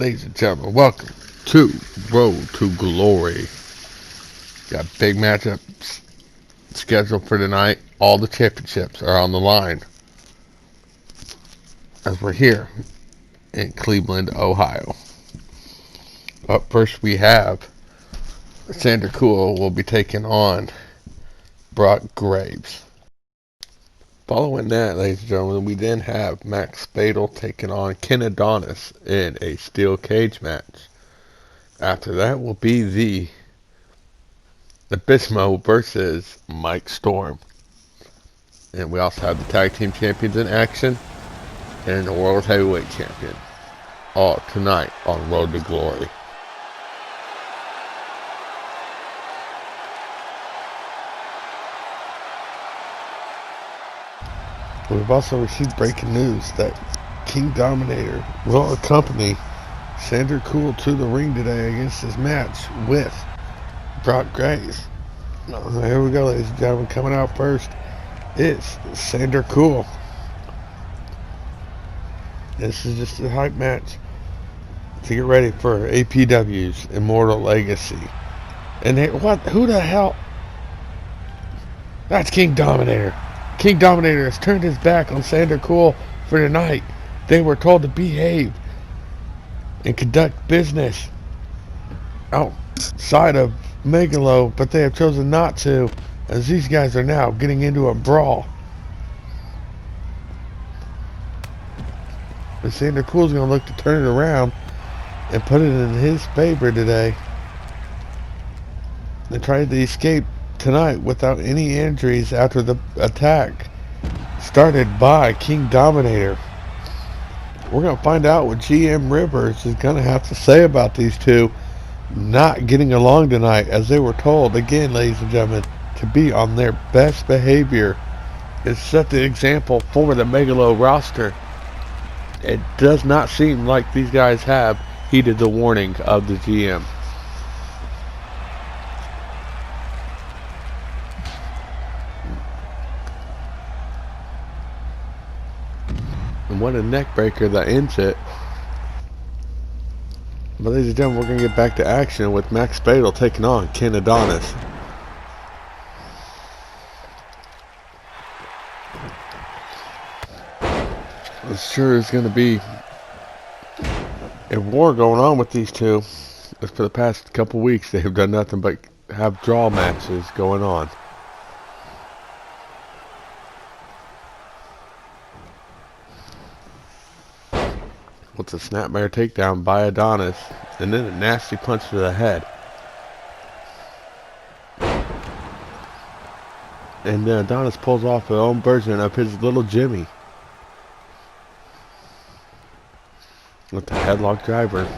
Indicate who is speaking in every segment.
Speaker 1: Ladies and gentlemen, welcome to Road to Glory. Got big matchups scheduled for tonight. All the championships are on the line as we're here in Cleveland, Ohio. Up first we have Sander Cool will be taking on Brock Graves. Following that, ladies and gentlemen, we then have Max Spadel taking on Ken Adonis in a steel cage match. After that will be the Abismo versus Mike Storm. And we also have the tag team champions in action and the world heavyweight champion. All tonight on Road to Glory. We've also received breaking news that King Dominator will accompany Sander Cool to the ring today against his match with Brock Graves. Here we go, ladies and gentlemen. Coming out first is Sander Cool. This is just a hype match to get ready for APW's Immortal Legacy. And who the hell? That's King Dominator. King Dominator has turned his back on Sander Cool for tonight. They were told to behave and conduct business outside of Megalo, but they have chosen not to, as these guys are now getting into a brawl. And Sander Cool's going to look to turn it around and put it in his favor today. They tried to escape tonight without any injuries after the attack started by King Dominator. We're going to find out what GM Rivers is going to have to say about these two not getting along tonight, as they were told, again, ladies and gentlemen, to be on their best behavior and set the example for the Megalo roster. It does not seem like these guys have heeded the warning of the GM. And what a neck breaker that ends it. But ladies and gentlemen, we're going to get back to action with Max Spadel taking on Ken Adonis. It sure is going to be a war going on with these two. As for the past couple weeks, they have done nothing but have draw matches going on. With a snapmare takedown by Adonis, and then a nasty punch to the head. And then Adonis pulls off his own version of his little Jimmy with the headlock driver.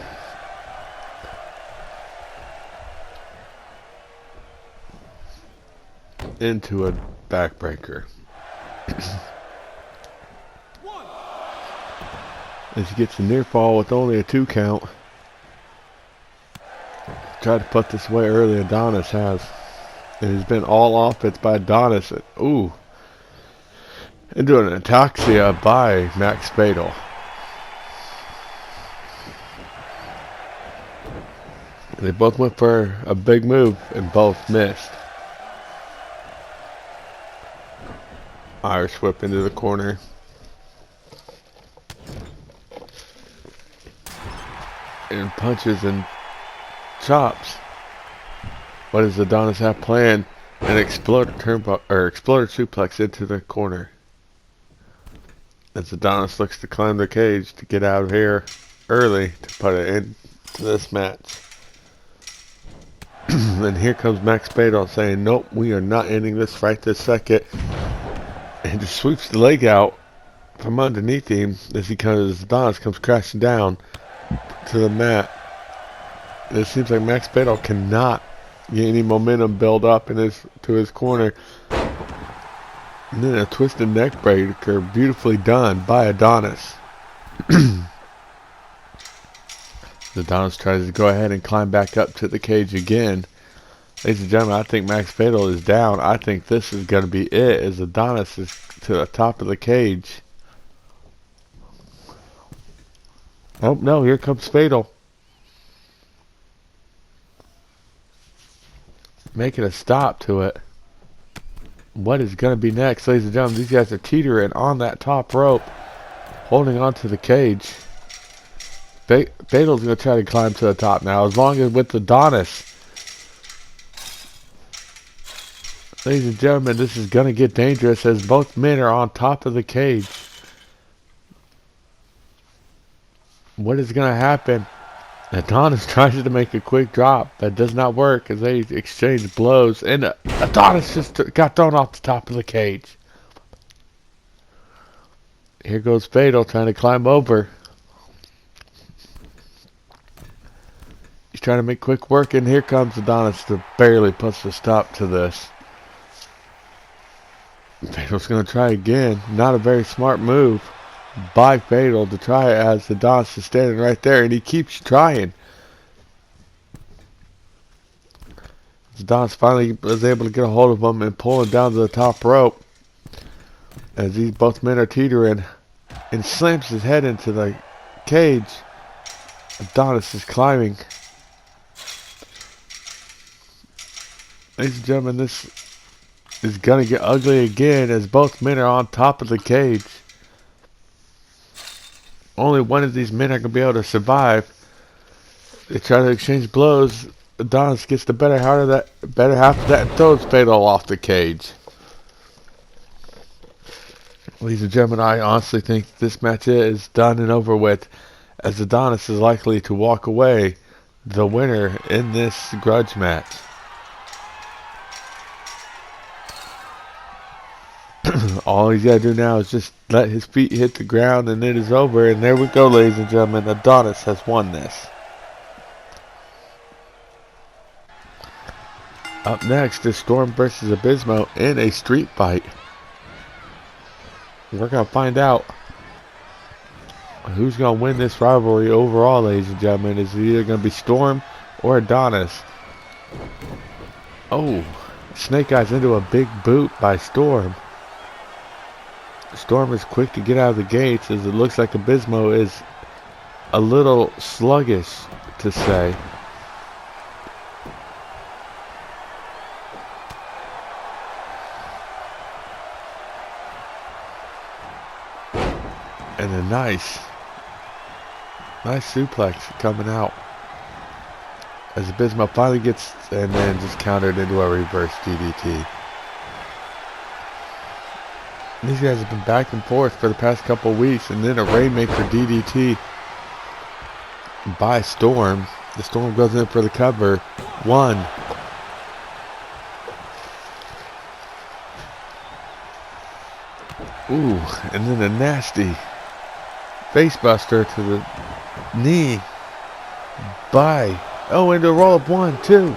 Speaker 1: Into a backbreaker. As he gets a near fall with only a 2 count. Tried to put this away early, Adonis has. And it's been all offense by Adonis. Ooh. Into an ataxia by Max Spadel. They both went for a big move and both missed. Irish whip into the corner. And punches and chops. What does Adonis have planned? An exploder suplex into the corner. As Adonis looks to climb the cage to get out of here early to put it into this match. And here comes Max Spadel saying, nope, we are not ending this right this second. And just sweeps the leg out from underneath him as Adonis comes crashing down to the mat. And it seems like Max Spadel cannot get any momentum build up to his corner. And then a twisted neck breaker, beautifully done by Adonis. Adonis tries to go ahead and climb back up to the cage again. Ladies and gentlemen, I think Max Spadel is down. I think this is going to be it, as Adonis is to the top of the cage. Oh, no, here comes Spadel. making a stop to it. What is going to be next, ladies and gentlemen? These guys are teetering on that top rope, holding on to the cage. Fatal's going to try to climb to the top now, as long as with Adonis. Ladies and gentlemen, this is going to get dangerous as both men are on top of the cage. What is going to happen? Adonis tries to make a quick drop. That does not work as they exchange blows. And Adonis just got thrown off the top of the cage. Here goes Fatal trying to climb over. He's trying to make quick work, and here comes Adonis to barely puts a stop to this. Fatal's going to try again. Not a very smart move by Fatal to try as Adonis is standing right there, and he keeps trying. Adonis finally was able to get a hold of him and pull him down to the top rope as these both men are teetering, and slams his head into the cage. Adonis is climbing. Ladies and gentlemen, this is going to get ugly again as both men are on top of the cage. Only one of these men are going to be able to survive. They try to exchange blows. Adonis gets the better half of that and throws Fatal off the cage. Ladies and gentlemen, I honestly think this match is done and over with, as Adonis is likely to walk away the winner in this grudge match. All he's got to do now is just let his feet hit the ground, and it is over. And there we go, ladies and gentlemen. Adonis has won this. Up next is Storm versus Abismo in a street fight. We're going to find out who's going to win this rivalry overall, ladies and gentlemen. Is it either going to be Storm or Adonis? Oh, Snake Eyes into a big boot by Storm. Storm is quick to get out of the gates, as it looks like Abismo is a little sluggish, to say. And a nice suplex coming out as Abismo finally gets, and then just countered into a reverse DDT. These guys have been back and forth for the past couple of weeks, and then a Rainmaker DDT by Storm. The Storm goes in for the cover. 1. Ooh, and then a nasty facebuster to the knee by, oh, and a roll up 1, 2.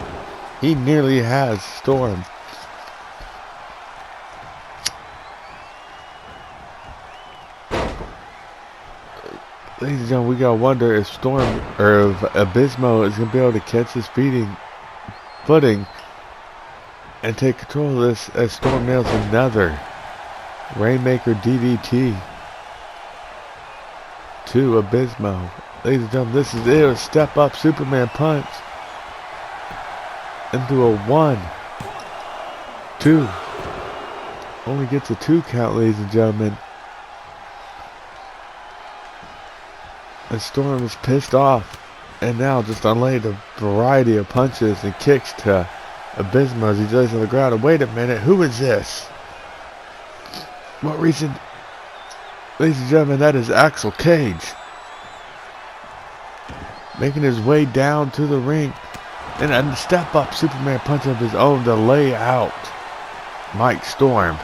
Speaker 1: He nearly has Storm. Ladies and gentlemen, we gotta wonder if Storm or if Abismo is gonna be able to catch his footing and take control of this as Storm nails another Rainmaker DDT to Abismo. Ladies and gentlemen, this is it. A step up Superman punch into a 1, 2. Only gets a 2 count, ladies and gentlemen. And Storm is pissed off, and now just unlaid a variety of punches and kicks to Abismo as he lays on the ground. And wait a minute, who is this? What reason? Ladies and gentlemen, that is Axel Cage, making his way down to the ring, and a step up Superman punch of his own to lay out Mike Storm.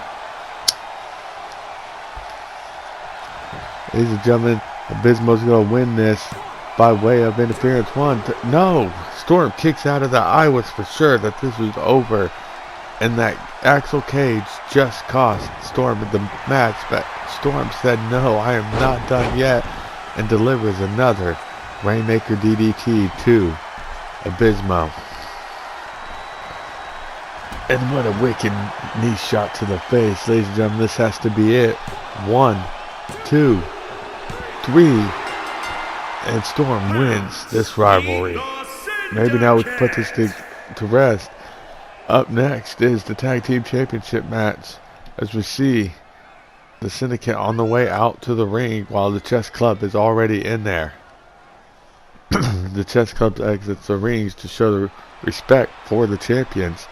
Speaker 1: Ladies and gentlemen, Abismo's going to win this by way of interference. 1, 2, no! Storm kicks out of that. I was for sure that this was over, and that Axel Cage just cost Storm the match, but Storm said, no, I am not done yet, and delivers another Rainmaker DDT to Abismo. And what a wicked knee shot to the face. Ladies and gentlemen, this has to be it. 1, 2, 3, and Storm wins this rivalry. Maybe now we can put this to rest. Up next is the Tag Team Championship match, as we see the Syndicate on the way out to the ring while the Chess Club is already in there. The Chess Club exits the rings to show the respect for the champions.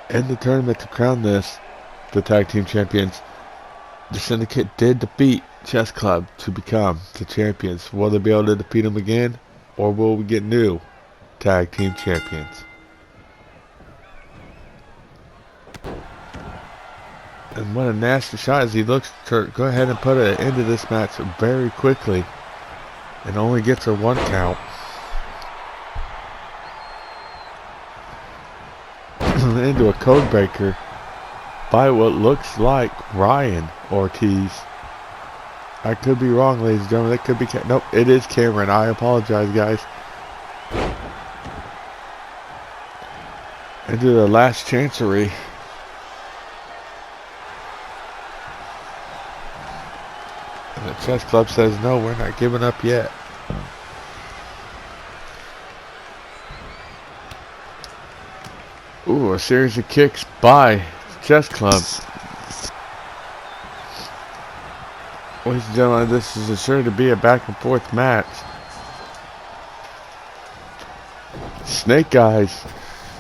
Speaker 1: In the tournament to crown this, the Tag Team Champions, the Syndicate did defeat Chess Club to become the champions. Will they be able to defeat them again, or will we get new Tag Team Champions? And what a nasty shot as he looks to go ahead and put an end to this match very quickly, and only gets a 1 count. Into a code breaker by what looks like Ryan Ortiz. I could be wrong, ladies and gentlemen. That could be nope, it is Cameron. I apologize, guys. Into the last chancery. And the Chess Club says, no, we're not giving up yet. Ooh, a series of kicks by the Chess Club. Ladies and gentlemen, this is sure to be a back and forth match. Snake Eyes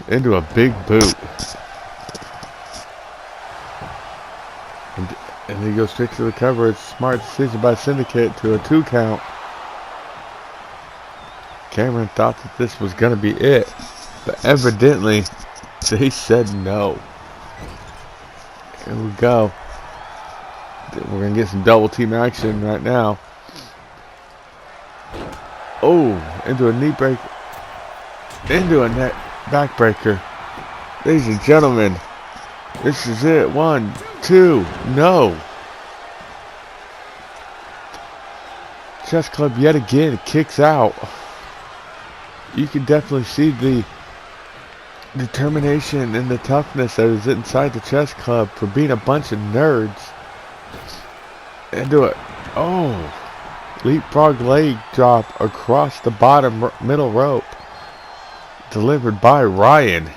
Speaker 1: into a big boot. And he goes straight to the cover. It's a smart decision by Syndicate to a 2 count. Cameron thought that this was going to be it, but evidently they said no. Here we go. We're going to get some double team action right now. Oh, into a knee break. Into a neck backbreaker. Ladies and gentlemen, this is it. 1, 2, no. Chess Club yet again kicks out. You can definitely see the determination and the toughness that is inside the Chess Club for being a bunch of nerds. Into it. Oh, leapfrog leg drop across the bottom middle rope. Delivered by Ryan.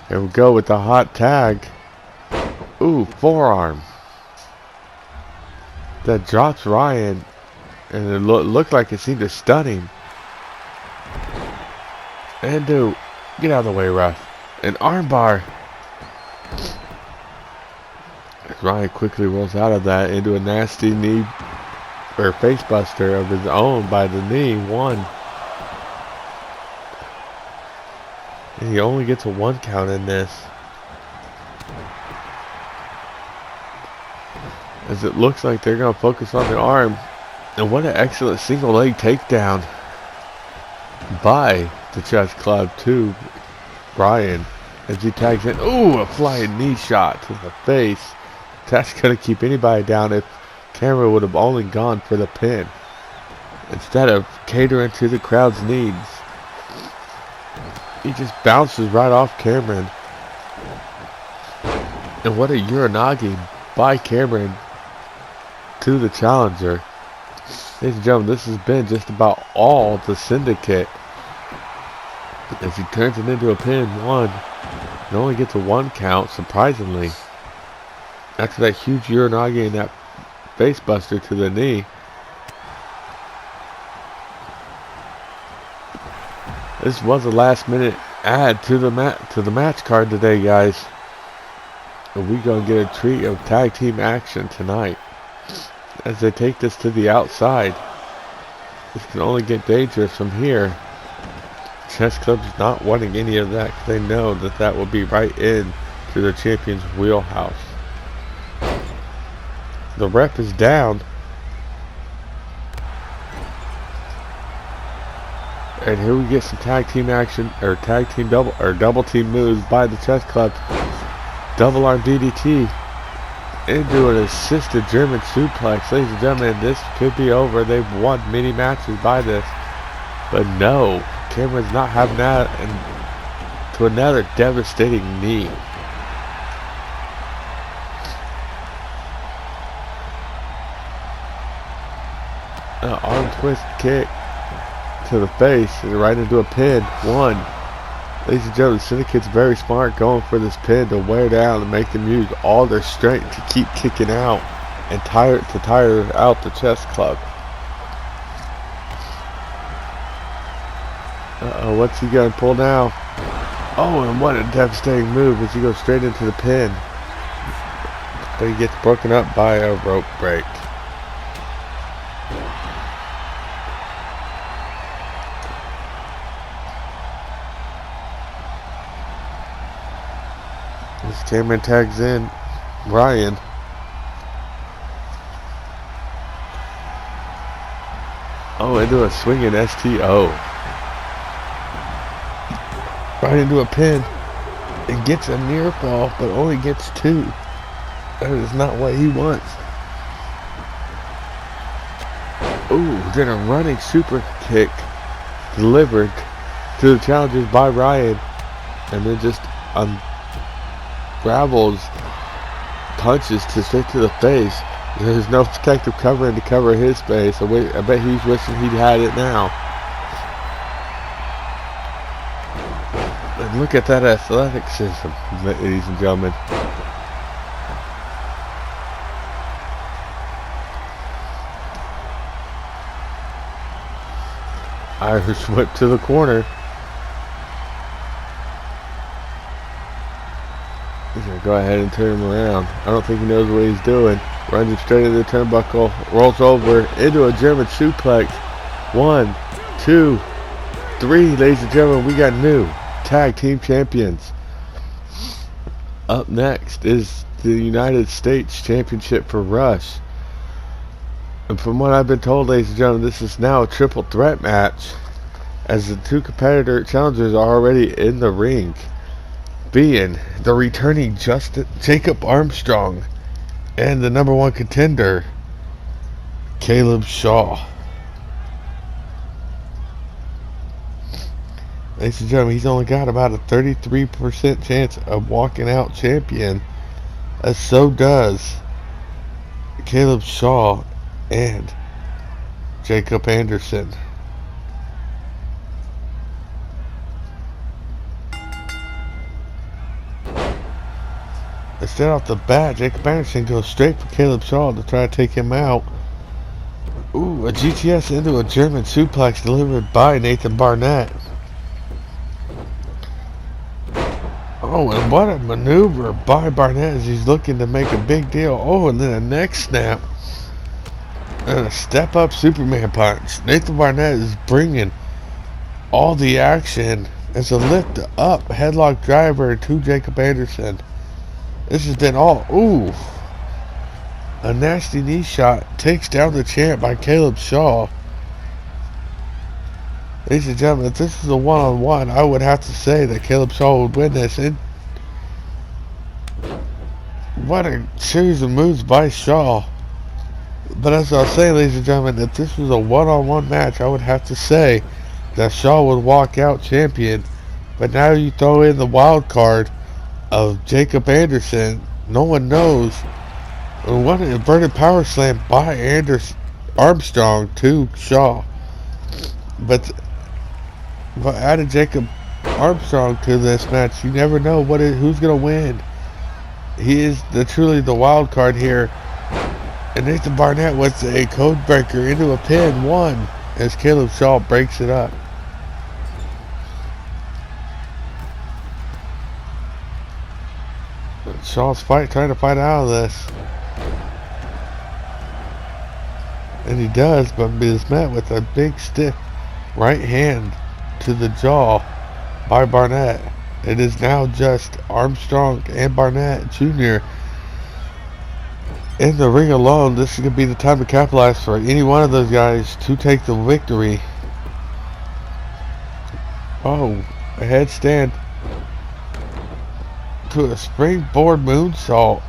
Speaker 1: Here we go with the hot tag. Ooh, forearm. That drops Ryan. And it looked like it seemed to stun him. And get out of the way, ref. An armbar. Ryan quickly rolls out of that into a nasty knee or face buster of his own by the knee. 1. And he only gets a 1 count in this. As it looks like they're going to focus on the arm. And what an excellent single leg takedown by the Chess Club to Ryan as he tags in. Ooh, a flying knee shot to the face. That's going to keep anybody down if Cameron would have only gone for the pin instead of catering to the crowd's needs. He just bounces right off Cameron. And what a Uranagi by Cameron to the challenger. Ladies and gentlemen, this has been just about all the Syndicate. As he turns it into a pin. 1. And only gets a 1 count, surprisingly. After that huge Uranagi and that face buster to the knee. This was a last minute add to the match card today, guys. And we're going to get a treat of tag team action tonight. As they take this to the outside. This can only get dangerous from here. Chess Club's not wanting any of that because they know that that will be right in to the champion's wheelhouse. The ref is down. And here we get some tag team action, or tag team double team moves by the Chess Club. Double arm DDT into an assisted German suplex. Ladies and gentlemen, this could be over. They've won many matches by this. But no, Cameron's not having that, and to another devastating knee. Arm twist kick to the face and right into a pin. 1. Ladies and gentlemen, Syndicate's very smart going for this pin to wear down and make them use all their strength to keep kicking out and tire out the chest club. Uh-oh, what's he gonna pull now? Oh, and what a devastating move as he goes straight into the pin. But he gets broken up by a rope break. This cameraman tags in Ryan. Oh, into a swinging STO. Right into a pin. It gets a near fall, but only gets 2. That is not what he wants. Ooh, then a running super kick delivered to the challengers by Ryan. And then just unravels punches straight to the face. There's no protective covering to cover his face. I bet he's wishing he'd had it now. And look at that athleticism, ladies and gentlemen. Irish whip to the corner. He's going to go ahead and turn him around. I don't think he knows what he's doing. Runs him straight into the turnbuckle. Rolls over into a German suplex. 1, 2, 3. Ladies and gentlemen, we got new tag team champions. Up next is the United States Championship for Rush. And from what I've been told, ladies and gentlemen, this is now a triple threat match, as the 2 competitor challengers are already in the ring, being the returning Jacob Armstrong and the number 1 contender, Caleb Shaw. Ladies and gentlemen, he's only got about a 33% chance of walking out champion, as so does Caleb Shaw and Jacob Anderson. Instead off the bat, Jacob Anderson goes straight for Caleb Shaw to try to take him out. Ooh, a GTS into a German suplex delivered by Nathan Barnett. Oh, and what a maneuver by Barnett as he's looking to make a big deal. Oh, and then a neck snap. And a step-up Superman punch. Nathan Barnett is bringing all the action as a lift-up headlock driver to Jacob Anderson. This has been all... Ooh. A nasty knee shot takes down the champ by Caleb Shaw. Ladies and gentlemen, if this is a one-on-one, I would have to say that Caleb Shaw would win this. And what a series of moves by Shaw. But as I was saying, ladies and gentlemen, if this was a one-on-one match, I would have to say that Shaw would walk out champion. But now you throw in the wild card of Jacob Anderson. No one knows. What an inverted power slam by Armstrong to Shaw. But adding Jacob Armstrong to this match, you never know who's going to win. He is truly the wild card here. And Nathan Barnett was a code breaker into a pin. 1 as Caleb Shaw breaks it up. Shaw's trying to fight out of this. And he does, but is met with a big stiff right hand to the jaw by Barnett. It is now just Armstrong and Barnett Jr. in the ring alone. This is going to be the time to capitalize for any one of those guys to take the victory. Oh, a headstand to a springboard moonsault.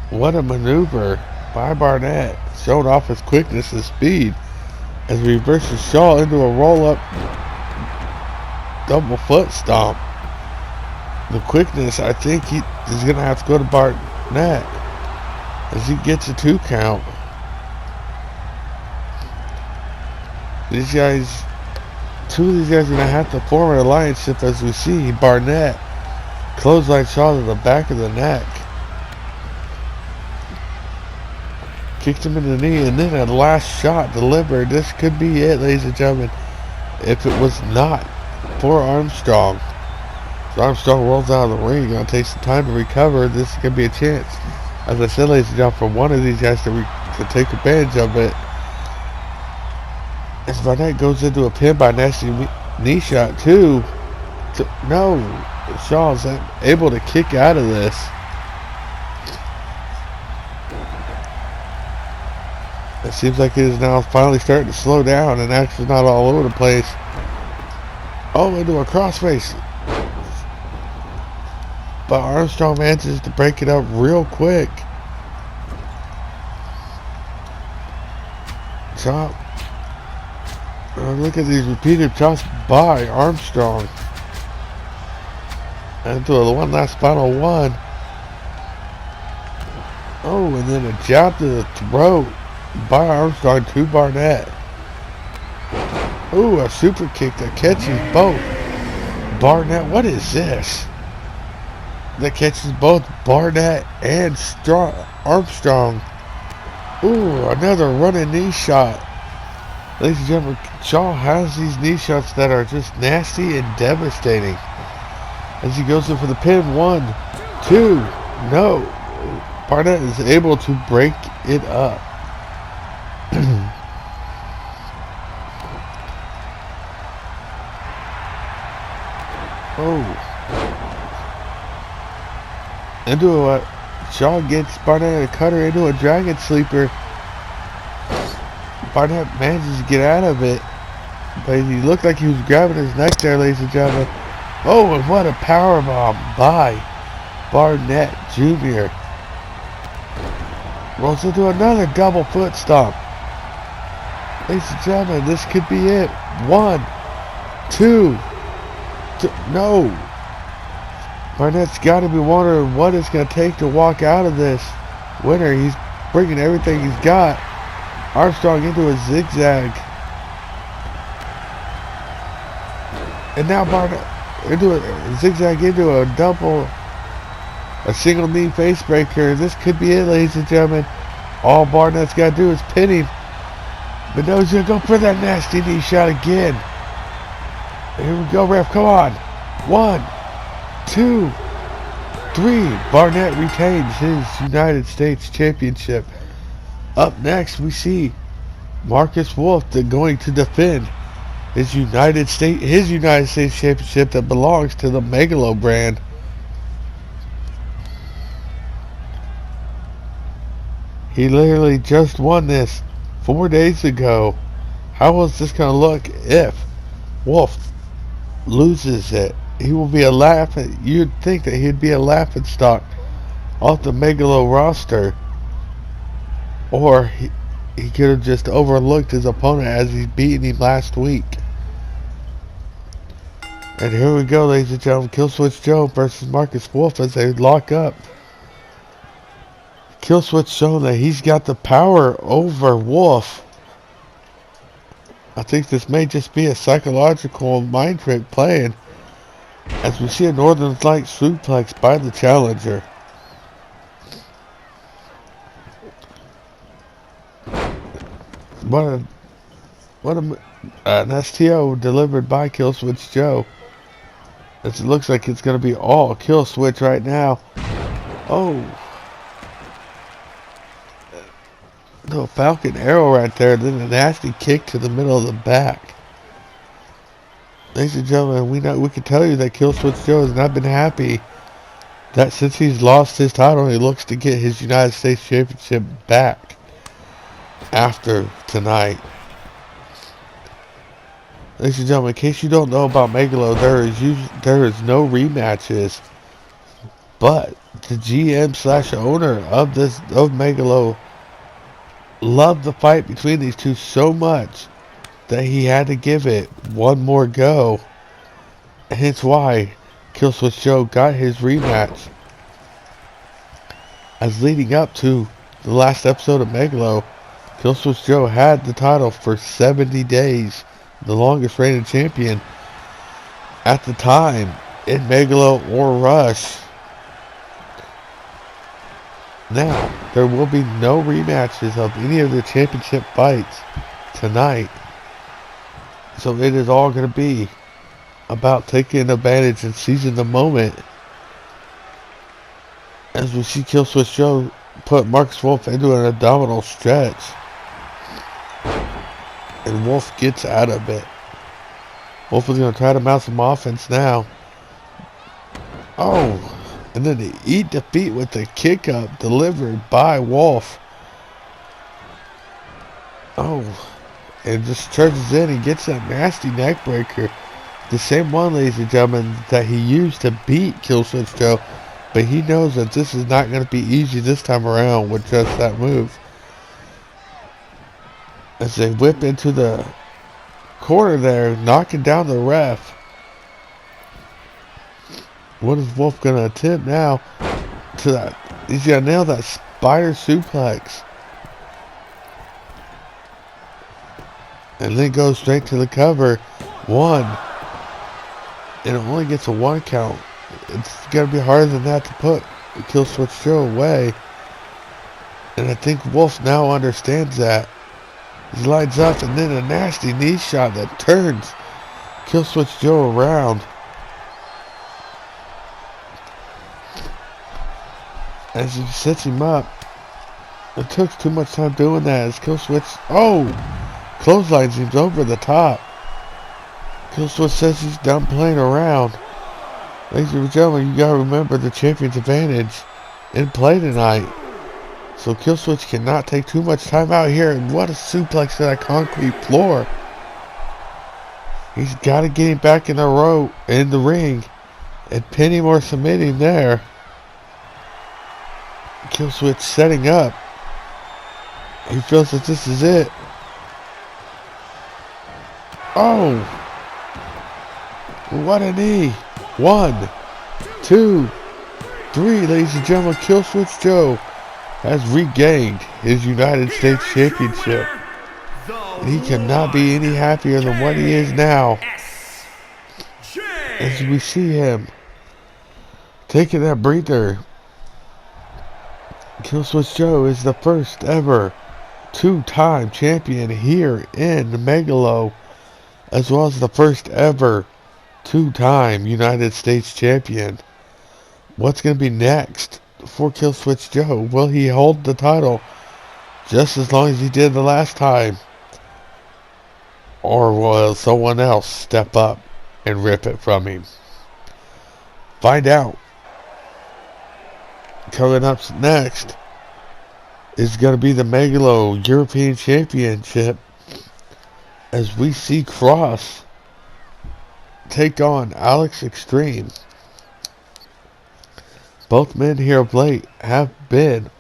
Speaker 1: What a maneuver by Barnett, showing off his quickness and speed as he reverses Shaw into a roll-up double foot stomp. The quickness, I think he's going to have to go to Barnett as he gets a 2 count. These guys, two of these guys are going to have to form an alliance as we see Barnett clothesline Shaw to the back of the neck. Kicked him in the knee, and then a last shot delivered. This could be it, ladies and gentlemen, if it was not for Armstrong. So Armstrong rolls out of the ring. Gonna take some time to recover. This could be a chance, as I said, ladies and gentlemen, for one of these guys to take advantage of it. As Barnett goes into a pin by nasty knee shot, too. No, Shaw's able to kick out of this. It seems like it is now finally starting to slow down and actually not all over the place. Oh, into a crossface. But Armstrong manages to break it up real quick. Chop. Look at these repeated chops by Armstrong. And to one last final one. Oh, and then a jab to the throat by Armstrong to Barnett. Ooh, a super kick that catches both. Barnett, what is this? That catches both Barnett and Armstrong. Ooh, another running knee shot. Ladies and gentlemen, Shaw has these knee shots that are just nasty and devastating. As he goes in for the pin, 1, 2, no. Barnett is able to break it up. Oh. Into a Shaw gets Barnett a cutter into a dragon sleeper. Barnett manages to get out of it, but he looked like he was grabbing his neck there, ladies and gentlemen. Oh, and what a powerbomb by Barnett Jr. Rolls into another double foot stomp. Ladies and gentlemen, this could be it. 1, 2, no. Barnett's got to be wondering what it's going to take to walk out of this winner. He's bringing everything he's got. Armstrong into a zigzag. And now Barnett into a zigzag into a single knee face breaker. This could be it, ladies and gentlemen. All Barnett's got to do is pin him. But no, he's going to go for that nasty knee shot again. Here we go, ref. Come on. 1, 2, 3. Barnett retains his United States Championship. Up next, we see Marcus Wolf going to defend his United States Championship that belongs to the Megalo brand. He literally just won this 4 days ago. How is this going to look if Wolf loses it? He will be a laughing. You'd think that he'd be a laughing stock off the Megalo roster. Or he could have just overlooked his opponent as he's beaten him last week. And here we go, ladies and gentlemen. Killswitch Joe versus Marcus Wolf as they lock up. Killswitch showing that he's got the power over Wolf. I think this may just be a psychological mind trick playing, as we see a Northern Light suplex by the challenger. An STO delivered by Killswitch Joe. As it looks like it's going to be all Killswitch right now. Oh. No, Falcon Arrow right there. Then a nasty kick to the middle of the back. Ladies and gentlemen, we can tell you that Killswitch Joe has not been happy that since he's lost his title, he looks to get his United States Championship back after tonight. Ladies and gentlemen, in case you don't know about Megalo, there is no rematches, but the GM/owner of Megalo loved the fight between these two so much that he had to give it one more go. And hence why Killswitch Joe got his rematch. As leading up to the last episode of Megalo, Killswitch Joe had the title for 70 days, the longest reigning champion at the time in Megalo or Rush. Now, there will be no rematches of any of the championship fights tonight. So it is all going to be about taking advantage and seizing the moment. As we see Killswitch Joe put Marcus Wolf into an abdominal stretch. And Wolf gets out of it. Wolf is going to try to mount some offense now. Oh, and then the eat defeat with the kick up delivered by Wolf. Oh, and just charges in and gets that nasty neck breaker. The same one, ladies and gentlemen, that he used to beat Killswitch Joe. But he knows that this is not going to be easy this time around with just that move. As they whip into the corner there, knocking down the ref. What is Wolf going to attempt now? To that, he's going to nail that spider suplex. And then goes straight to the cover. One. And it only gets a 1 count. It's going to be harder than that to put Killswitch Joe away. And I think Wolf now understands that. He lines up and then a nasty knee shot that turns Killswitch Joe around. As he sets him up. It took too much time doing that as Killswitch... Oh! Clotheslines him over the top. Killswitch says he's done playing around. Ladies and gentlemen, you gotta remember the champion's advantage in play tonight. So Killswitch cannot take too much time out here. And what a suplex to that concrete floor. He's got to get him back in the ring and pin him or submit him there. Killswitch setting up. He feels that this is it. Oh! What a knee. 1, 2, 3, ladies and gentlemen. Killswitch Joe has regained his United States Championship. And he cannot be any happier than what he is now. As we see him taking that breather. Killswitch Joe is the first ever 2-time champion here in Megalo, as well as the first ever 2-time United States champion. What's going to be next for Killswitch Joe? Will he hold the title just as long as he did the last time? Or will someone else step up and rip it from him? Find out. Coming up next is going to be the Megalo European Championship, as we see Cross take on Alex Extreme. Both men here of late have been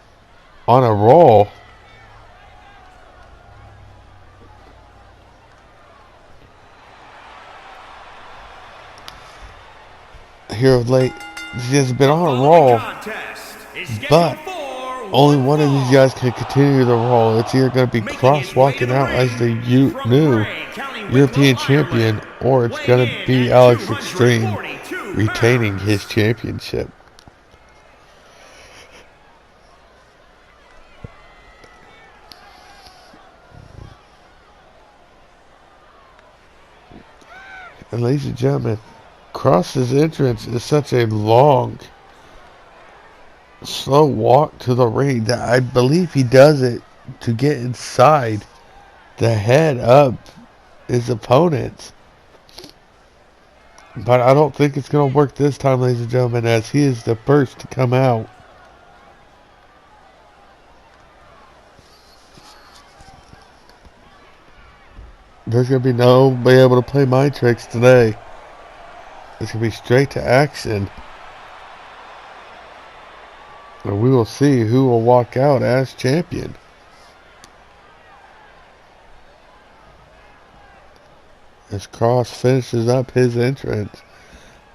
Speaker 1: on a roll. Here of late, he has been on a roll, but only one of these guys can continue the roll. It's either going to be Cross walking out as the new European champion, or it's going to be Alex Extreme retaining his championship. And ladies and gentlemen, Cross's entrance is such a long, slow walk to the ring that I believe he does it to get inside the head of his opponents. But I don't think it's going to work this time, ladies and gentlemen, as he is the first to come out. There's going to be nobody able to play mind tricks today. It's going to be straight to action. And we will see who will walk out as champion. As Cross finishes up his entrance.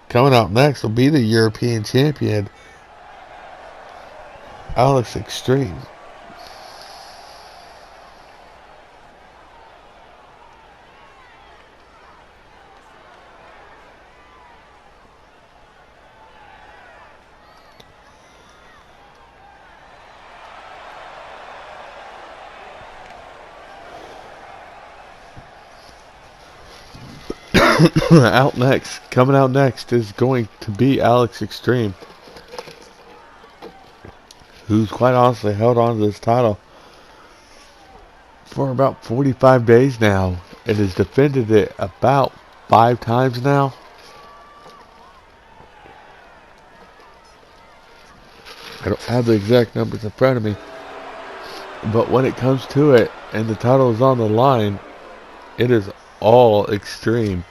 Speaker 1: Coming out next will be the European champion, Alex Extreme. Coming out next is going to be Alex Extreme, who's quite honestly held on to this title for about 45 days now and has defended it about 5 times now. I don't have the exact numbers in front of me, but when it comes to it and the title is on the line, it is all Extreme.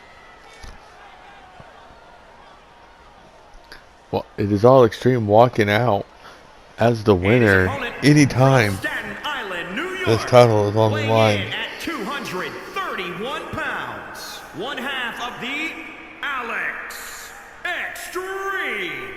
Speaker 1: Well, it is all Extreme walking out as the winner anytime this title is on the line.
Speaker 2: At 231 pounds, one half of the Alex Extreme.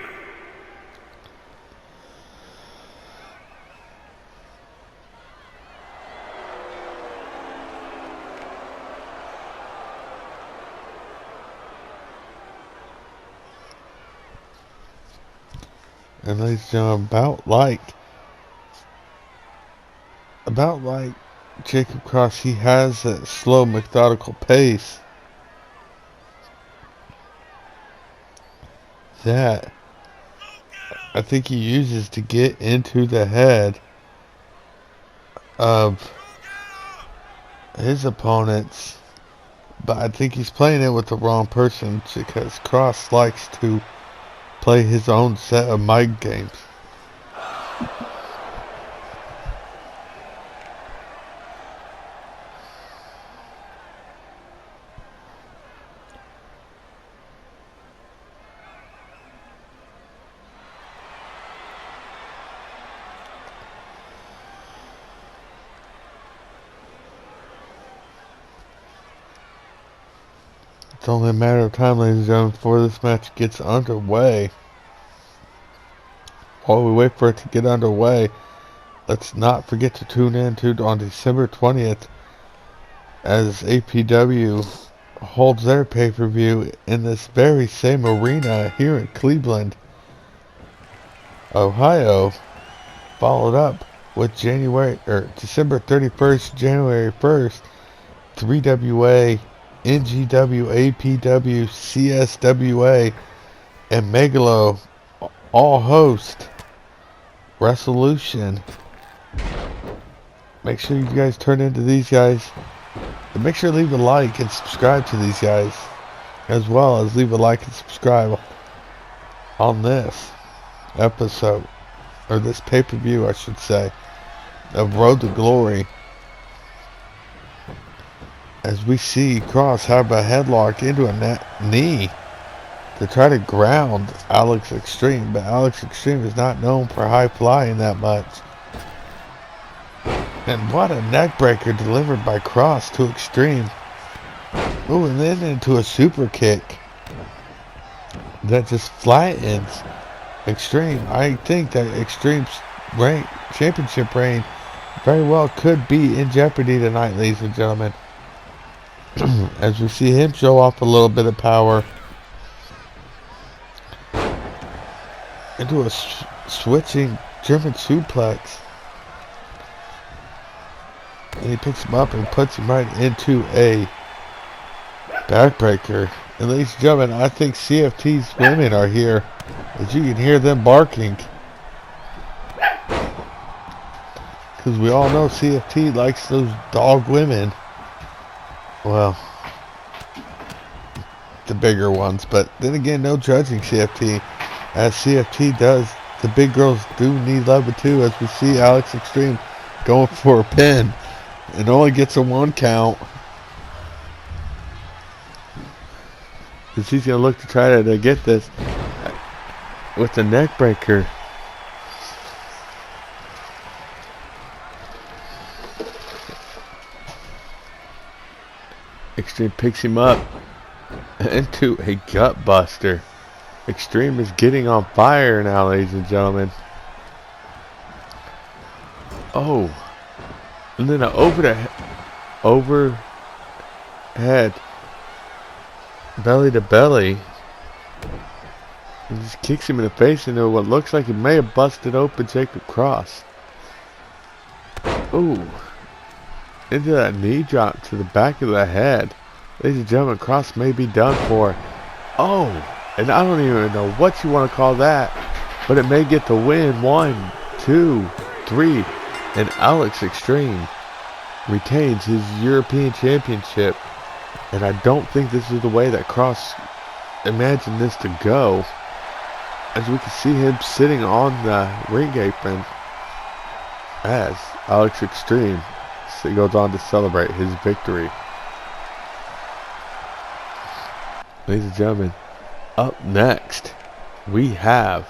Speaker 1: And ladies and gentlemen, about like Jacob Cross, he has that slow, methodical pace that I think he uses to get into the head of his opponents. But I think he's playing it with the wrong person, because Cross likes to play his own set of mind games. It's only a matter of time, ladies and gentlemen, before this match gets underway. While we wait for it to get underway, let's not forget to tune in on December 20th as APW holds their pay-per-view in this very same arena here in Cleveland, Ohio, followed up with December 31st, January 1st, 3WA, NGW, APW, CSWA, and Megalo all host Resolution. Make sure you guys turn into these guys, and make sure to leave a like and subscribe to these guys, as well as leave a like and subscribe on this episode, or this pay-per-view I should say, of Road to Glory, as we see Cross have a headlock into a knee to try to ground Alex Extreme, but Alex Extreme is not known for high flying that much. And what a neck breaker delivered by Cross to Extreme. Ooh, and then into a super kick that just flattens Extreme. I think that Extreme's championship reign very well could be in jeopardy tonight, ladies and gentlemen. As we see him show off a little bit of power into a switching German suplex, and he picks him up and puts him right into a backbreaker. And ladies and gentlemen, I think CFT's women are here, as you can hear them barking, because we all know CFT likes those dog women. Well, the bigger ones, but then again, no judging CFT, as CFT does. The big girls do need love too, as we see Alex Extreme going for a pin and only gets a 1 count, because he's going to look to try to get this with the neck breaker. Extreme picks him up into a gut buster. Extreme is getting on fire now, ladies and gentlemen. Oh, and then an overhead belly to belly, and just kicks him in the face into what looks like it may have busted open Jacob Cross. Ooh. Into that knee drop to the back of the head. Ladies and gentlemen, Cross may be done for. Oh, and I don't even know what you want to call that, but it may get the win. 1, 2, 3, and Alex Extreme retains his European Championship. And I don't think this is the way that Cross imagined this to go, as we can see him sitting on the ring apron as Alex Extreme goes on to celebrate his victory. Ladies and gentlemen, up next we have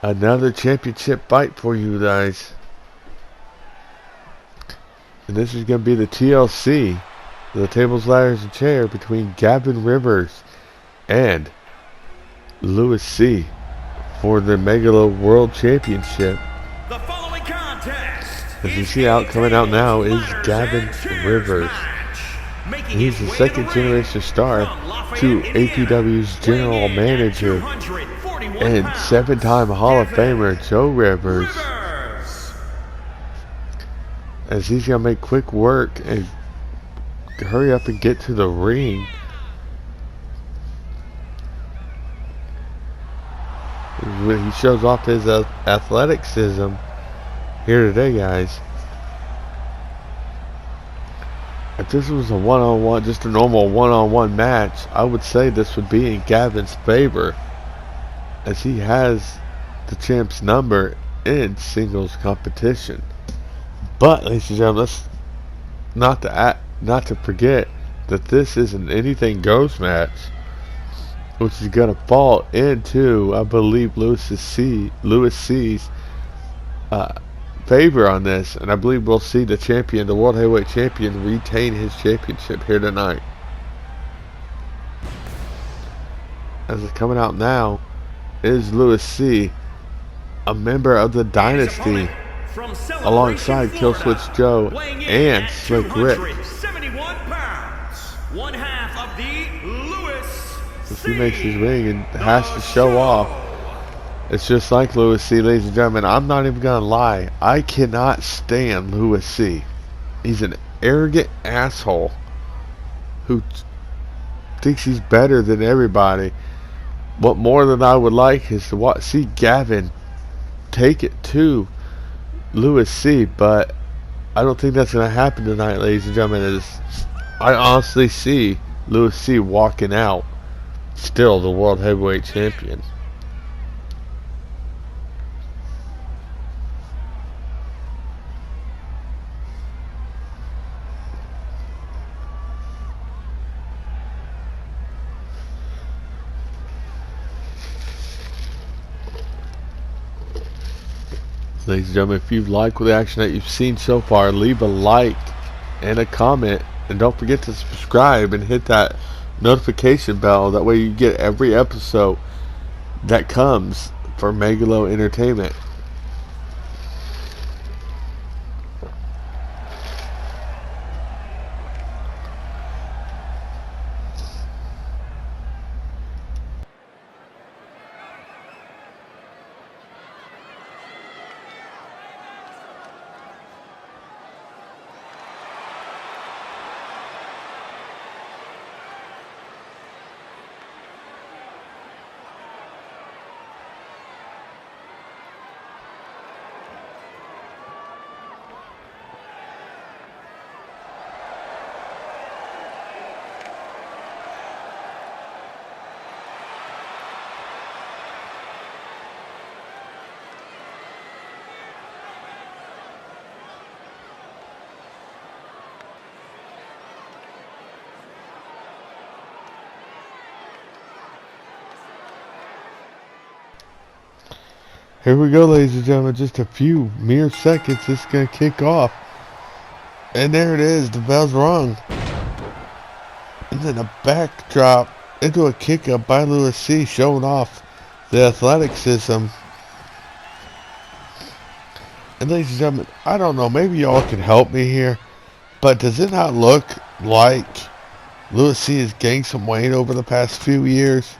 Speaker 1: another championship fight for you guys. And this is going to be the TLC, the tables, ladders, and chair, between Gavin Rivers and Lewis C. for the Megalo World Championship.
Speaker 2: The following contest,
Speaker 1: as you see out coming out now, is Gavin Rivers. He's the second generation star to APW's general manager and 7-time Hall of Famer Joe Rivers. As he's going to make quick work and hurry up and get to the ring. When he shows off his athleticism here today, guys. If this was a one-on-one, just a normal one-on-one match, I would say this would be in Gavin's favor, as he has the champ's number in singles competition. But, ladies and gentlemen, let's not to forget that this is an anything goes match, which is going to fall into, I believe, Lewis C's favor on this, and I believe we'll see the champion, the World Heavyweight Champion, retain his championship here tonight. As it's coming out now is Lewis C., a member of the Dynasty, alongside Killswitch Joe and Slick Rick. As he makes his ring and has to show off. It's just like Lewis C., ladies and gentlemen. I'm not even gonna lie, I cannot stand Lewis C. He's an arrogant asshole who thinks he's better than everybody. What more than I would like is to see Gavin take it to Lewis C., but I don't think that's going to happen tonight, ladies and gentlemen, as I honestly see Lewis C. walking out still the World Heavyweight Champion. Ladies and gentlemen, if you like the action that you've seen so far, leave a like and a comment, and don't forget to subscribe and hit that notification bell. That way you get every episode that comes for Megalo Entertainment. Here we go, ladies and gentlemen. Just a few mere seconds. It's going to kick off. And there it is. The bell's rung. And then a backdrop into a kick up by Lewis C., showing off the athleticism. And ladies and gentlemen, I don't know. Maybe y'all can help me here. But does it not look like Lewis C. has gained some weight over the past few years?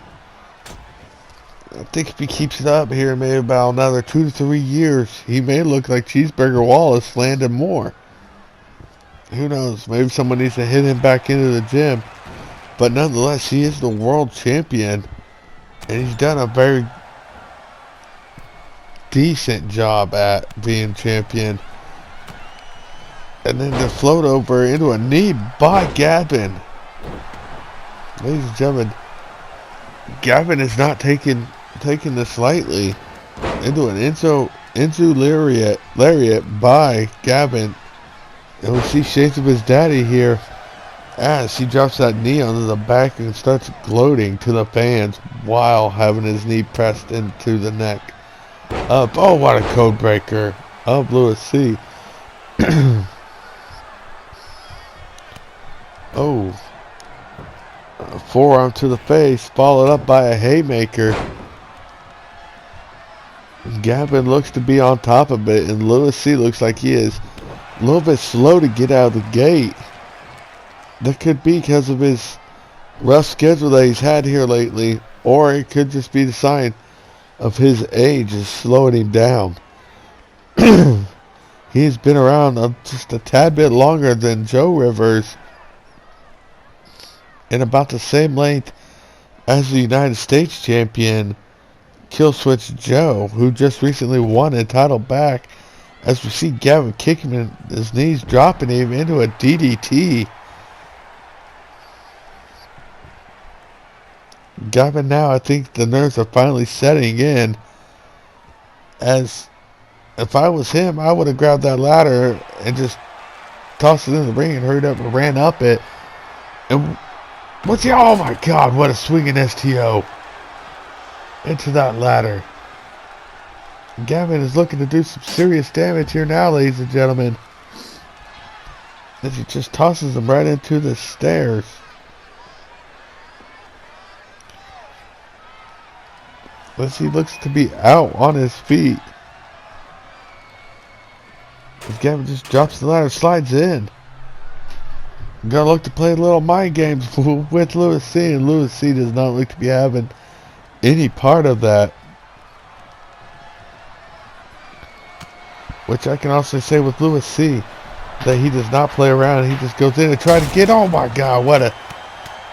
Speaker 1: I think if he keeps it up here, maybe about another 2 to 3 years, he may look like Cheeseburger Wallace, landing more. Who knows? Maybe someone needs to hit him back into the gym. But nonetheless, he is the world champion. And he's done a very decent job at being champion. And then to float over into a knee by Gavin. Ladies and gentlemen, Gavin is not taking this lightly. Into an Enzo lariat by Gavin. And we see shades of his daddy here as he drops that knee onto the back and starts gloating to the fans while having his knee pressed into the neck. Up. Oh, what a code breaker. Up Lewis C. Oh. A forearm to the face, followed up by a haymaker. Gavin looks to be on top of it, and Lewis C looks like he is a little bit slow to get out of the gate. That could be because of his rough schedule that he's had here lately, or it could just be the sign of his age is slowing him down. He's been around just a tad bit longer than Joe Rivers, and about the same length as the United States champion, Killswitch Joe, who just recently won a title back, as we see Gavin kicking him in his knees, dropping him into a DDT. Gavin now, I think the nerves are finally setting in, as if I was him, I would have grabbed that ladder and just tossed it in the ring and hurried up and ran up it. And oh my God, what a swinging STO into that ladder. Gavin is looking to do some serious damage here now, ladies and gentlemen, as he just tosses him right into the stairs. As he looks to be out on his feet. As Gavin just drops the ladder, slides in. Gonna look to play little mind games with Lewis C, and Lewis C does not look to be having any part of that. Which I can also say with Lewis C, that he does not play around. He just goes in and tries to get. Oh my God! What a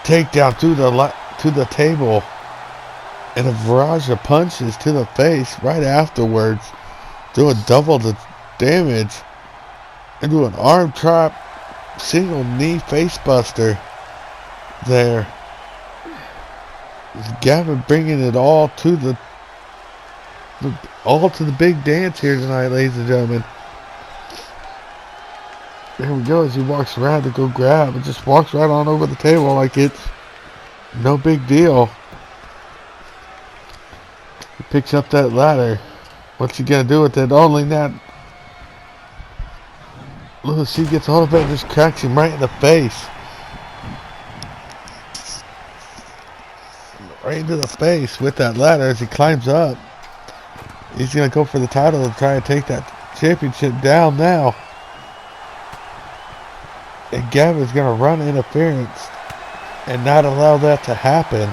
Speaker 1: takedown to the table, and a barrage of punches to the face right afterwards, doing double the damage, into an arm trap, single knee face buster there. Gavin bringing it all to the big dance here tonight, ladies and gentlemen. There we go, as he walks around to go grab and just walks right on over the table like it's no big deal. He picks up that ladder. What's he gonna do with it? Only that Lewis C gets a hold of it and just cracks him right in the face. Right into the face with that ladder as he climbs up. He's going to go for the title and try to take that championship down now. And Gavin's going to run interference and not allow that to happen.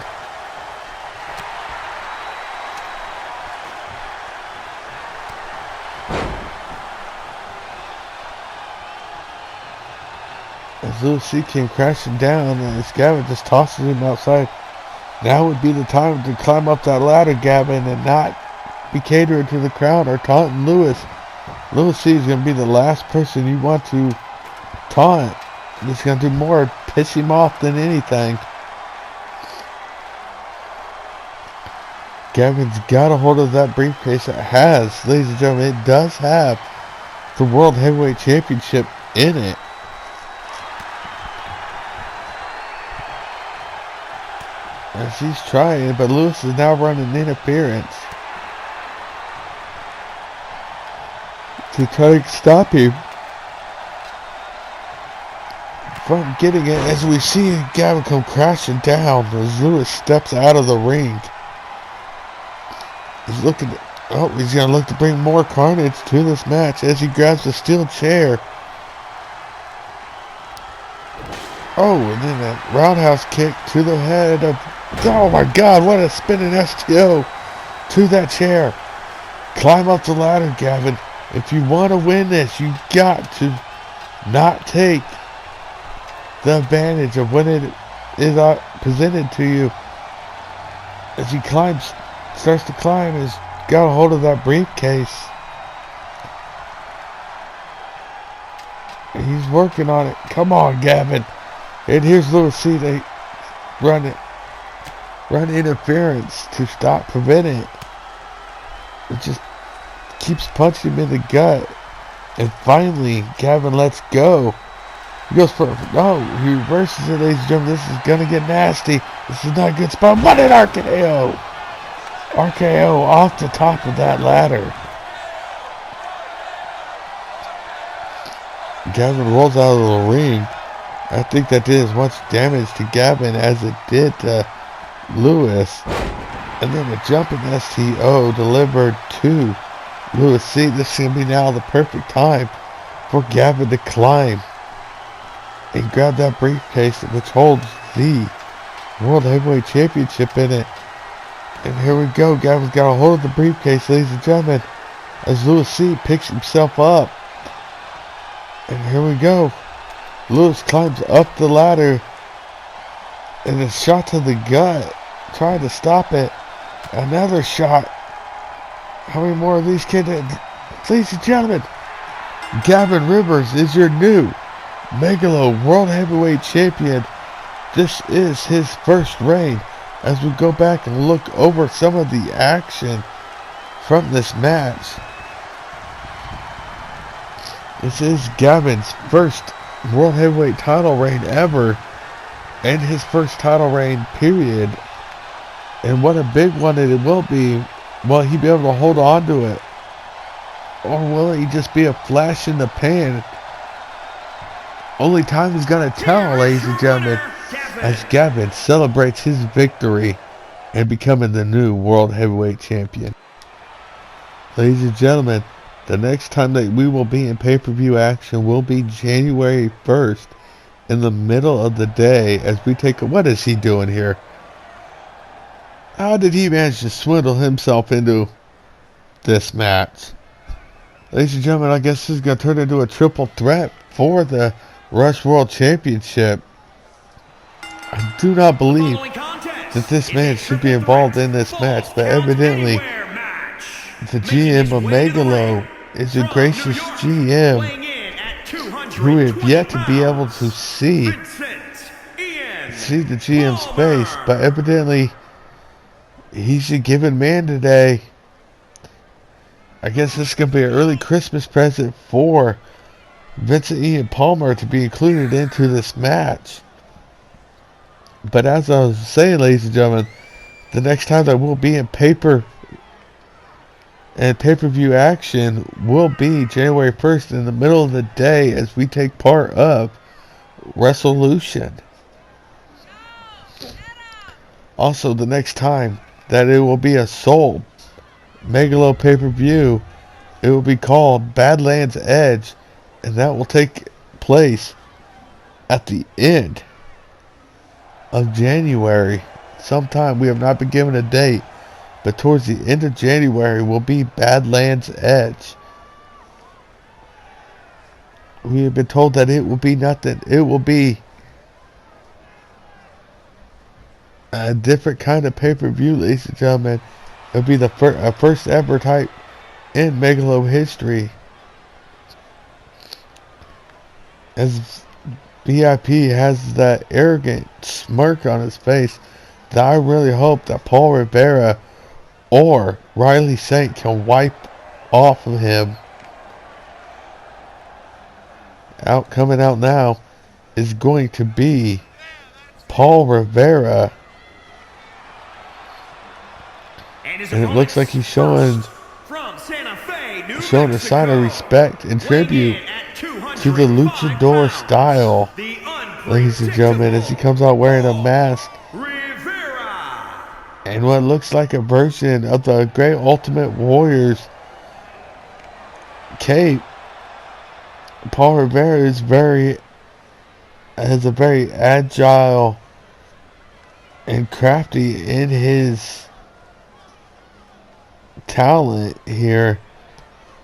Speaker 1: As Lewis C came crashing down, and as Gavin just tosses him outside. Now would be the time to climb up that ladder, Gavin, and not be catering to the crowd or taunting Lewis. Lewis C is going to be the last person you want to taunt. It's going to do more piss him off than anything. Gavin's got a hold of that briefcase. It has, ladies and gentlemen, it does have the World Heavyweight Championship in it. As he's trying, but Lewis is now running interference to try to stop him from getting it. As we see Gavin come crashing down as Lewis steps out of the ring. He's looking to, he's going to look to bring more carnage to this match as he grabs the steel chair. Oh, and then a roundhouse kick to the head of, oh my God, what a spinning STO to that chair. Climb up the ladder, Gavin. If you want to win this, you got to not take the advantage of when it is presented to you. As he starts to climb, he's got a hold of that briefcase. He's working on it. Come on, Gavin. And here's Lewis C. They run interference to prevent it. It just keeps punching him in the gut. And finally, Gavin lets go. He goes for he reverses it, ladies and gentlemen. This is gonna get nasty. This is not a good spot. What an RKO! RKO off the top of that ladder. Gavin rolls out of the ring. I think that did as much damage to Gavin as it did to Lewis. And then a jumping STO delivered to Lewis C. This is going to be now the perfect time for Gavin to climb and grab that briefcase which holds the World Heavyweight Championship in it. And here we go. Gavin's got a hold of the briefcase, ladies and gentlemen, as Lewis C. picks himself up. And here we go. Lewis climbs up the ladder. And a shot to the gut. Trying to stop it. Another shot. How many more of these kids? Ladies and gentlemen, Gavin Rivers is your new Megalo World Heavyweight Champion. This is his first reign. As we go back and look over some of the action from this match. This is Gavin's first World Heavyweight title reign ever. And his first title reign, period. And what a big one it will be. Will he be able to hold on to it? Or will he just be a flash in the pan? Only time is going to tell, ladies and gentlemen, as Gavin celebrates his victory and becoming the new World Heavyweight Champion. Ladies and gentlemen, the next time that we will be in pay-per-view action will be January 1st in the middle of the day as we take a... What is he doing here? How did he manage to swindle himself into this match? Ladies and gentlemen, I guess this is going to turn into a triple threat for the Rush World Championship. I do not believe that this man should be involved in this match, but evidently the GM of Megalo is a gracious GM who we have yet to be able to see the GM's face, but evidently he's a given man today. I guess this is going to be an early Christmas present for Vincent Ian Palmer to be included into this match. But as I was saying, ladies and gentlemen, the next time that we'll be in pay-per-view action will be January 1st in the middle of the day as we take part of Resolution. Also, the next time that it will be a Soul Megalo pay-per-view, it will be called Badlands Edge, and that will take place at the end of January. Sometime, we have not been given a date, but towards the end of January will be Badlands Edge. We have been told that it will be nothing. It will be a different kind of pay-per-view, ladies and gentlemen. It will be the first ever type in Megalo history. As VIP has that arrogant smirk on his face, that I really hope that Paul Rivera or Riley Saint can wipe off of him. Coming out now is going to be Paul Rivera. And it looks like he's showing a sign of respect and tribute to the luchador style, ladies and gentlemen, as he comes out wearing a mask and what looks like a version of the Great Ultimate Warrior's cape. Paul Rivera is has a very agile and crafty in his talent here,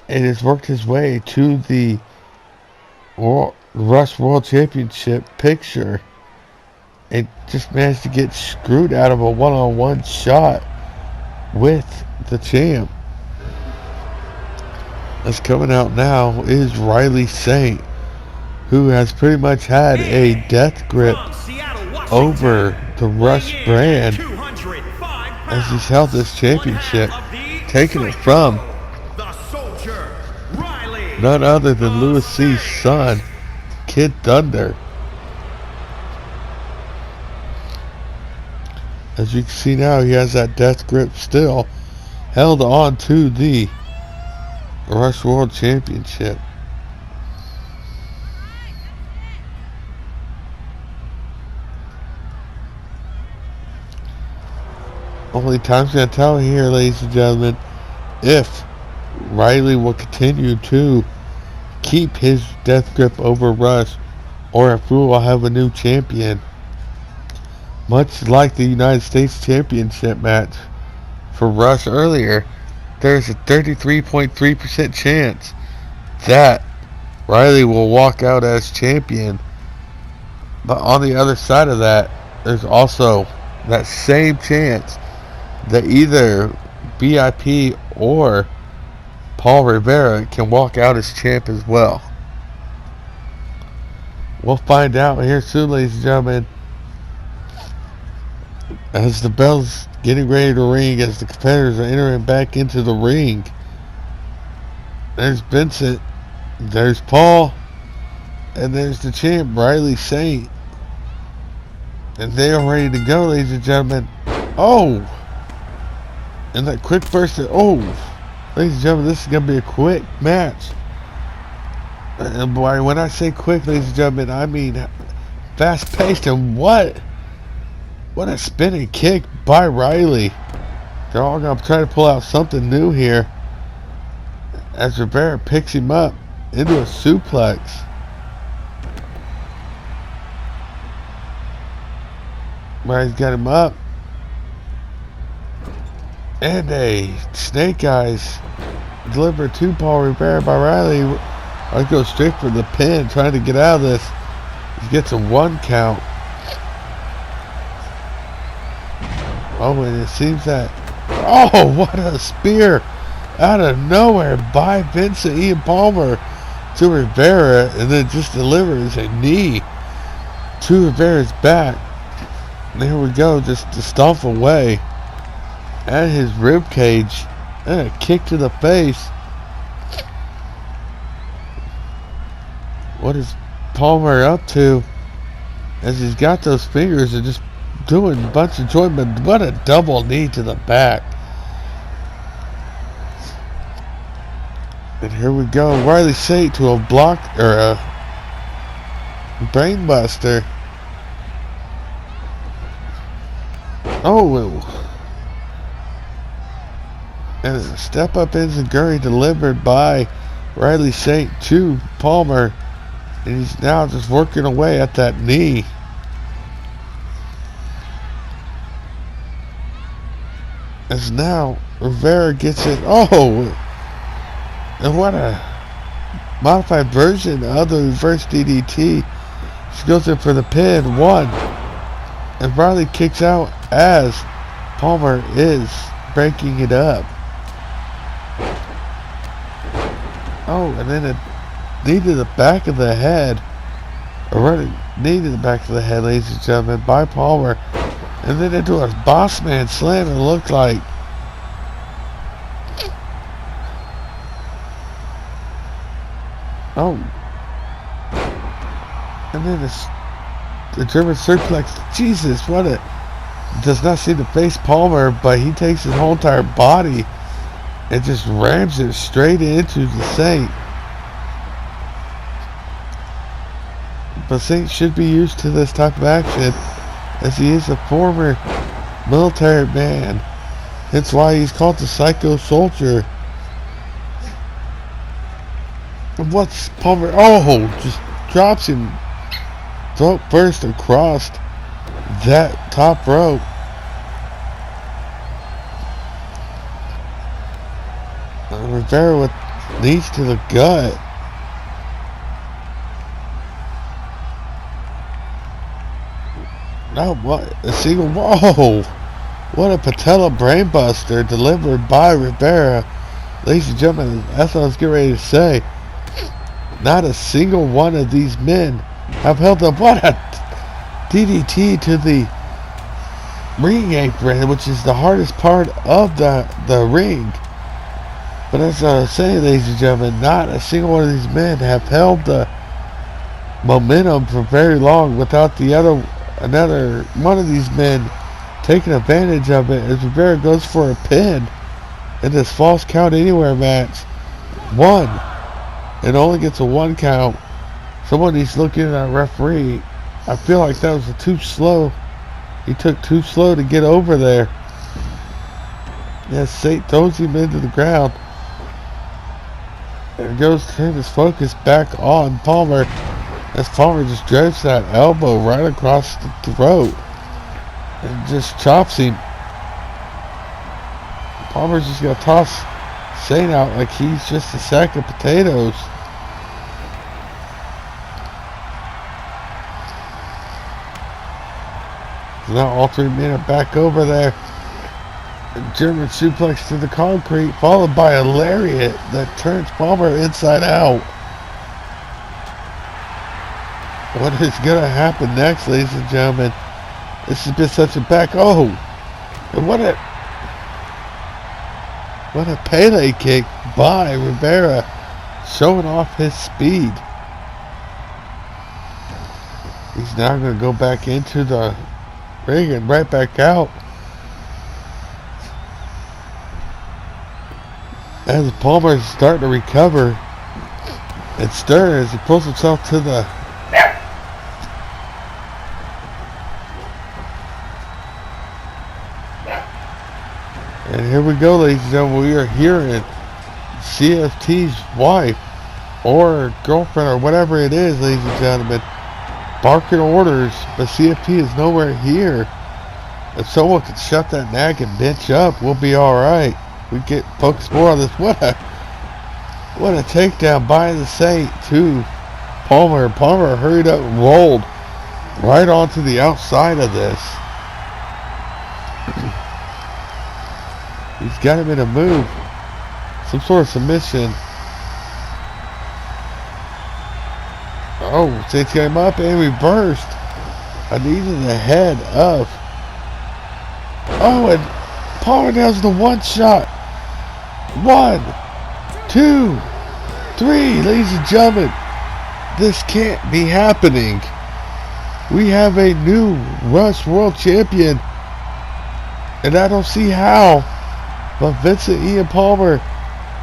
Speaker 1: and has worked his way to the Rush World Championship picture and just managed to get screwed out of a one-on-one shot with the champ. That's coming out now is Riley Saint, who has pretty much had a death grip over the Rush brand as he's held this championship, taking it from none other than Lewis C's son, Kid Thunder. As you can see now, he has that death grip still held on to the Rush World Championship. Only time's going to tell here, ladies and gentlemen, if Riley will continue to keep his death grip over Rush, or if we will have a new champion. Much like the United States Championship match for Rush earlier, there's a 33.3% chance that Riley will walk out as champion. But on the other side of that, there's also that same chance that either BIP or Paul Rivera can walk out as champ as well. We'll find out here soon, ladies and gentlemen, as the bell's getting ready to ring, as the competitors are entering back into the ring. There's Vincent, there's Paul, and there's the champ, Riley Saint. And they are ready to go, ladies and gentlemen. Oh! And that quick burst of, oh! Ladies and gentlemen, this is going to be a quick match. And boy, when I say quick, ladies and gentlemen, I mean fast-paced. And what a spinning kick by Riley. They're all going to try to pull out something new here as Rivera picks him up into a suplex. Riley's got him up. And a snake eyes delivered to Paul Rivera by Riley. I go straight for the pin, trying to get out of this. He gets a 1 count. Oh, and it seems that... Oh, what a spear out of nowhere by Vincent Ian Palmer to Rivera, and then just delivers a knee to Rivera's back. There we go, just to stomp away at his rib cage, and a kick to the face. What is Palmer up to? As he's got those fingers and just doing a bunch of joint, but what a double knee to the back. And here we go, Riley Saint to a block, or a brainbuster. Oh, and a step up enziguri delivered by Riley Saint to Palmer. And he's now just working away at that knee. As now Rivera gets it. Oh! And what a modified version of the reverse DDT. She goes in for the pin. 1. And Riley kicks out as Palmer is breaking it up. Oh, and then a knee to the back of the head. A running knee to the back of the head, ladies and gentlemen, by Palmer. And then into a boss man slam, it looked like. Oh. And then the German suplex. Jesus, what a... Does not seem to face Palmer, but he takes his whole entire body and just rams it straight into the Saint. But Saint should be used to this type of action, as he is a former military man. That's why he's called the Psycho Soldier. And what's Palmer? Oh, just drops him throat first across that top rope. Rivera with knees to the gut. No, what? A single. Whoa! What a patella brainbuster delivered by Rivera. Ladies and gentlemen, that's what I was getting ready to say. Not a single one of these men have held up. What a DDT to the ring apron, which is the hardest part of the ring. But as I was saying, ladies and gentlemen, not a single one of these men have held the momentum for very long without another one of these men taking advantage of it as Rivera goes for a pin in this false count anywhere match. One. It only gets a 1 count. Someone needs to look into that referee. I feel like that was too slow. He took too slow to get over there. Yes, Sate throws him into the ground. And goes to turn his focus back on Palmer as Palmer just drives that elbow right across the throat and just chops him. Palmer's just gonna toss Sate out like he's just a sack of potatoes. So now all three men are back over there. A German suplex to the concrete, followed by a lariat that turns Palmer inside out. What is gonna happen next, ladies and gentlemen? This has been such a back. Oh, and what a Pele kick by Rivera, showing off his speed. He's now going to go back into the ring and right back out. As Palmer's starting to recover and stir as he pulls himself to the And here we go, ladies and gentlemen. We are hearing CFT's wife or girlfriend or whatever it is, ladies and gentlemen, barking orders, but CFT is nowhere here. If someone could shut that nag and bench up, we'll be alright. We get focused more on this. What a takedown by the Saint to Palmer. Palmer hurried up and rolled right onto the outside of this. He's got him in a move. Some sort of submission. Oh, Saints got him up and reversed. I needed the head of. Oh, and Palmer nails the one shot. 1, 2, 3. Ladies and gentlemen, this can't be happening. We have a new Rush World Champion. And I don't see how. But Vincent Ian Palmer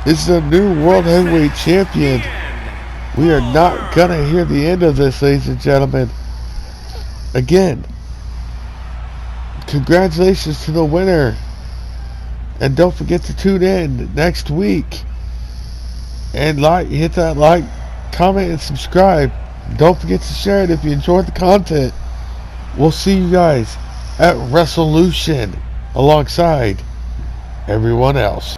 Speaker 1: is the new World Heavyweight Champion. We are not going to hear the end of this, ladies and gentlemen. Again, congratulations to the winner. And don't forget to tune in next week. And hit that like, comment, and subscribe. Don't forget to share it if you enjoyed the content. We'll see you guys at Resolution alongside everyone else.